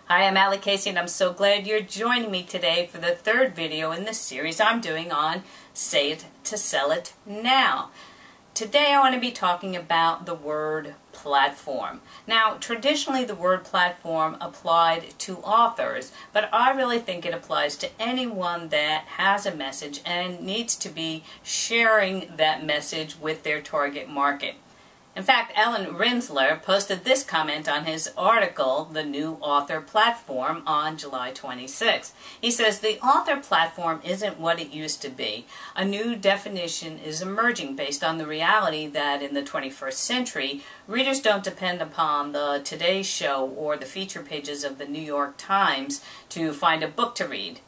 Hi, I'm Allie Casey, and I'm so glad you're joining me today for the third video in the series I'm doing on Say It to Sell It Now. Today I want to be talking about the word platform. Now, traditionally the word platform applied to authors, but I really think it applies to anyone that has a message and needs to be sharing that message with their target market. In fact, Alan Rinsler posted this comment on his article, The New Author Platform, on July 26. He says, "The author platform isn't what it used to be. A new definition is emerging based on the reality that in the 21st century, readers don't depend upon the Today Show or the feature pages of the New York Times to find a book to read."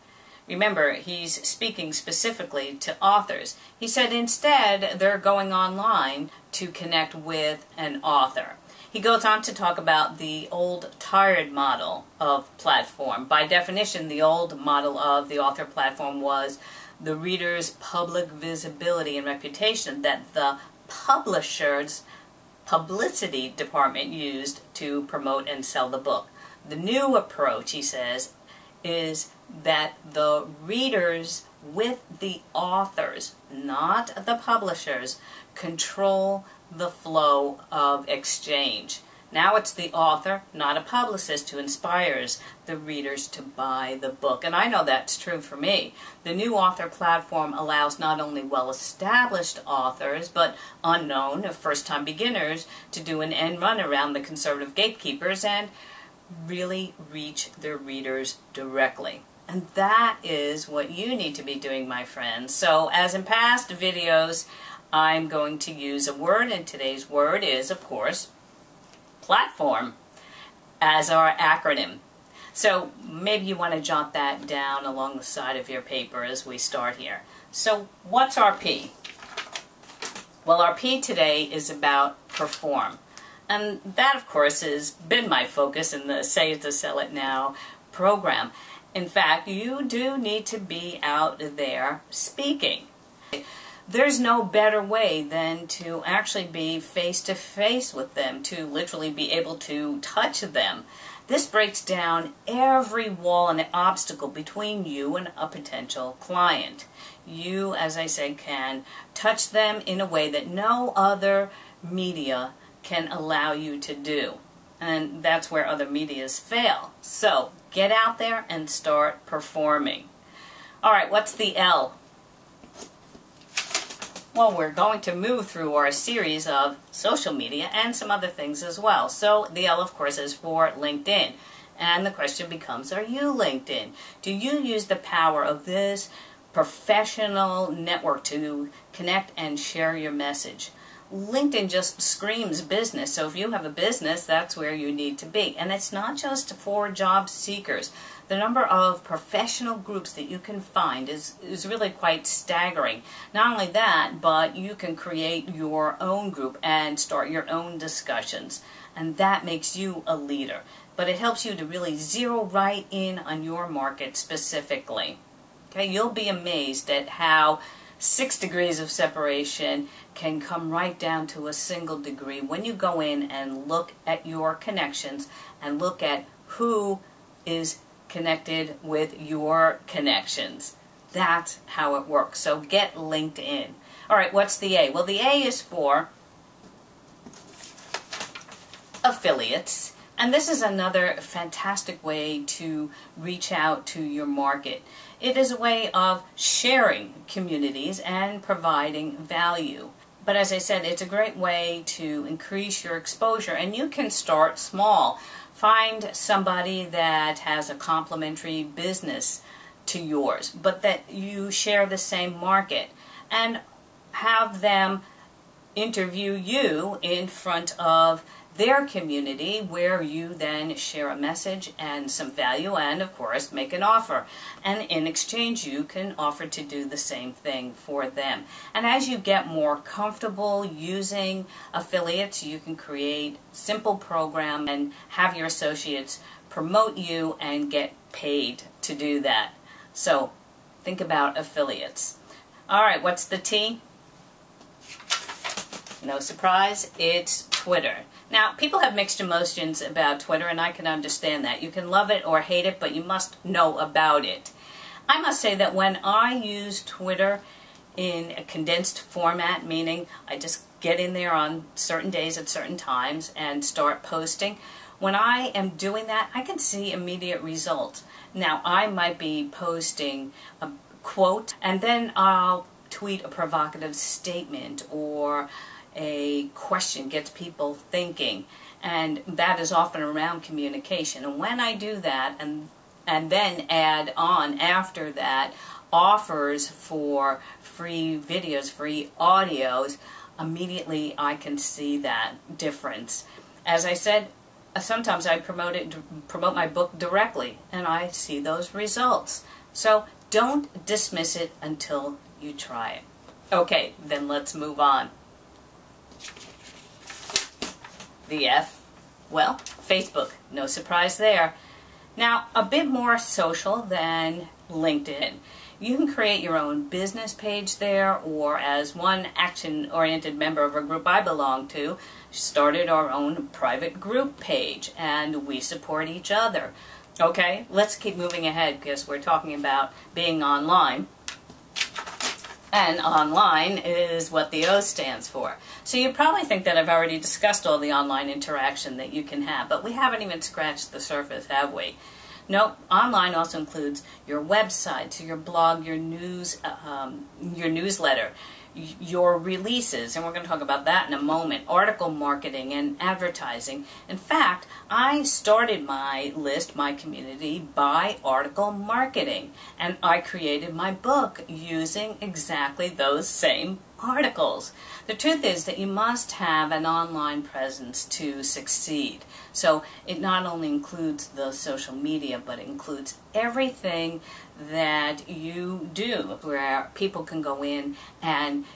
Remember, he's speaking specifically to authors. He said instead they're going online to connect with an author. He goes on to talk about the old tired model of platform. By definition, the old model of the author platform was the reader's public visibility and reputation that the publisher's publicity department used to promote and sell the book. The new approach, he says, is that the readers with the authors, not the publishers, control the flow of exchange. Now it's the author, not a publicist, who inspires the readers to buy the book. And I know that's true for me. The new author platform allows not only well-established authors, but unknown, first-time beginners, to do an end run around the conservative gatekeepers and really reach their readers directly. And that is what you need to be doing, my friends. So as in past videos, I'm going to use a word, and today's word is, of course, platform, as our acronym. So maybe you want to jot that down along the side of your paper as we start here. So what's our P? Well, our P today is about perform. And that, of course, has been my focus in the Say It to Sell It Now program. In fact, you do need to be out there speaking. There's no better way than to actually be face-to-face with them, to literally be able to touch them. This breaks down every wall and obstacle between you and a potential client. You, as I say, can touch them in a way that no other media can allow you to do. And that's where other medias fail. So get out there and start performing. Alright, what's the L? Well, we're going to move through our series of social media and some other things as well. So the L, of course, is for LinkedIn. And the question becomes, are you LinkedIn? Do you use the power of this professional network to connect and share your message? LinkedIn just screams business, so if you have a business, that's where you need to be. And it's not just for job seekers. The number of professional groups that you can find is really quite staggering. Not only that, but you can create your own group and start your own discussions. And that makes you a leader. But it helps you to really zero right in on your market specifically. Okay, you'll be amazed at how 6 degrees of separation can come right down to a single degree when you go in and look at your connections and look at who is connected with your connections. That's how it works. So get LinkedIn. Alright, what's the A? Well, the A is for affiliates. And this is another fantastic way to reach out to your market. It is a way of sharing communities and providing value. But as I said, it's a great way to increase your exposure, and you can start small. Find somebody that has a complementary business to yours, but that you share the same market, and have them interview you in front of their community, where you then share a message and some value and, of course, make an offer. And in exchange, you can offer to do the same thing for them. And as you get more comfortable using affiliates, you can create simple program and have your associates promote you and get paid to do that. So think about affiliates. Alright, what's the T? No surprise, it's Twitter. Now, people have mixed emotions about Twitter, and I can understand that. You can love it or hate it, but you must know about it. I must say that when I use Twitter in a condensed format, meaning I just get in there on certain days at certain times and start posting, when I am doing that, I can see immediate results. Now, I might be posting a quote, and then I'll tweet a provocative statement or a question, gets people thinking, and that is often around communication. And when I do that and then add on after that offers for free videos, free audios, immediately I can see that difference. As I said, sometimes I promote my book directly, and I see those results. So don't dismiss it until you try it. Okay, then let's move on. The F, well, Facebook, no surprise there. Now, a bit more social than LinkedIn. You can create your own business page there, or as one action-oriented member of a group I belong to, started our own private group page, and we support each other. Okay, let's keep moving ahead because we're talking about being online. And online is what the O stands for. So you probably think that I've already discussed all the online interaction that you can have, but we haven't even scratched the surface, have we? Nope. Online also includes your website, so your blog, your newsletter, your releases, and we're going to talk about that in a moment, article marketing and advertising. In fact, I started my list, my community, by article marketing, and I created my book using exactly those same articles. The truth is that you must have an online presence to succeed. So it not only includes the social media, but it includes everything that you do, where people can go in and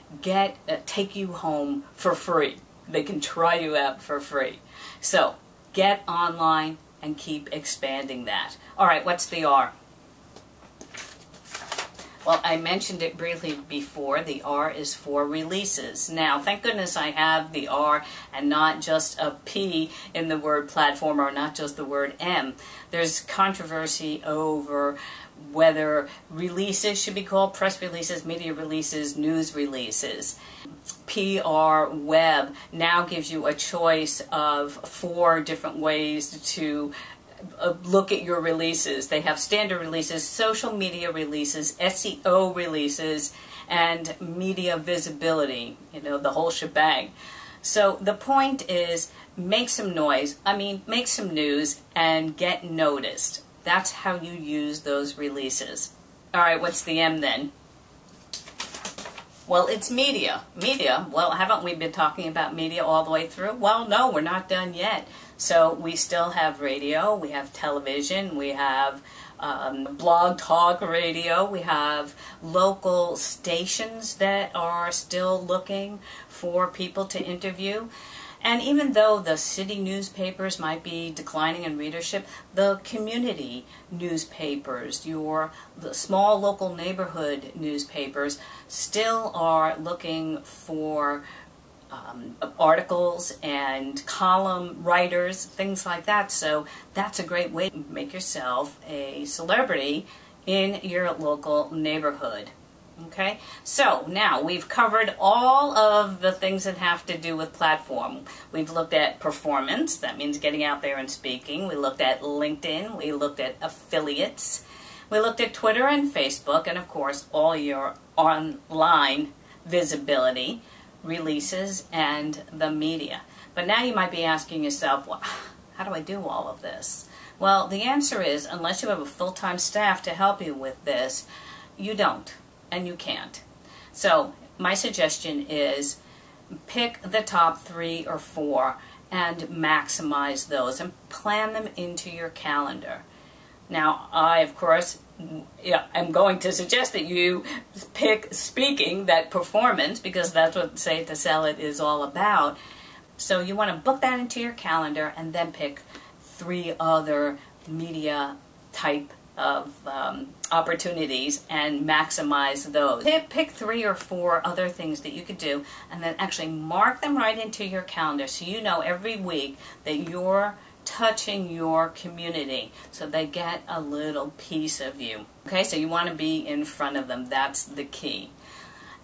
take you home for free. They can try you out for free. So get online and keep expanding that. All right, what's the R? Well, I mentioned it briefly before. The R is for releases. Now, thank goodness I have the R and not just a P in the word platform, or not just the word M. There's controversy over whether releases should be called press releases, media releases, news releases. PR Web now gives you a choice of 4 different ways to look at your releases. They have standard releases, social media releases, SEO releases, and media visibility, the whole shebang. So the point is, make some noise, make some news, and get noticed. That's how you use those releases. All right, what's the M then? Well, it's media. Media, well, haven't we been talking about media all the way through? Well, no, we're not done yet. So we still have radio, we have television, we have blog talk radio, we have local stations that are still looking for people to interview. And even though the city newspapers might be declining in readership, the community newspapers, the small local neighborhood newspapers still are looking for articles and column writers, things like that. So that's a great way to make yourself a celebrity in your local neighborhood. Okay, so now we've covered all of the things that have to do with platform. We've looked at performance, that means getting out there and speaking. We looked at LinkedIn, we looked at affiliates, we looked at Twitter and Facebook, and of course all your online visibility, releases, and the media. But now you might be asking yourself, well, how do I do all of this? Well, the answer is, unless you have a full-time staff to help you with this, you don't. And you can't. So my suggestion is pick the top 3 or 4 and maximize those and plan them into your calendar. Now, I, of course, am going to suggest that you pick speaking, that performance, because that's what Say It to Sell It is all about. So you want to book that into your calendar and then pick 3 other media type opportunities and maximize those. Pick 3 or 4 other things that you could do, and then actually mark them right into your calendar so you know every week that you're touching your community so they get a little piece of you. Okay, so you want to be in front of them. That's the key.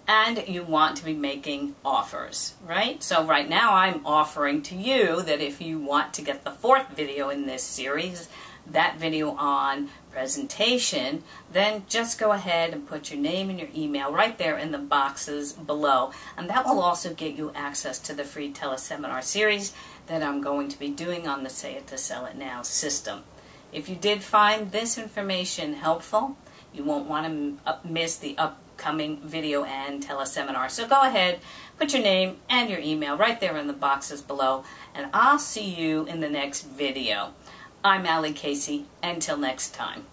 And you want to be making offers, right? So right now I'm offering to you that if you want to get the 4th video in this series, that video on presentation, then just go ahead and put your name and your email right there in the boxes below. And that will also get you access to the free teleseminar series that I'm going to be doing on the Say It to Sell It Now system. If you did find this information helpful, you won't want to miss the upcoming video and teleseminar. So go ahead, put your name and your email right there in the boxes below, and I'll see you in the next video. I'm Allie Casey. Until next time.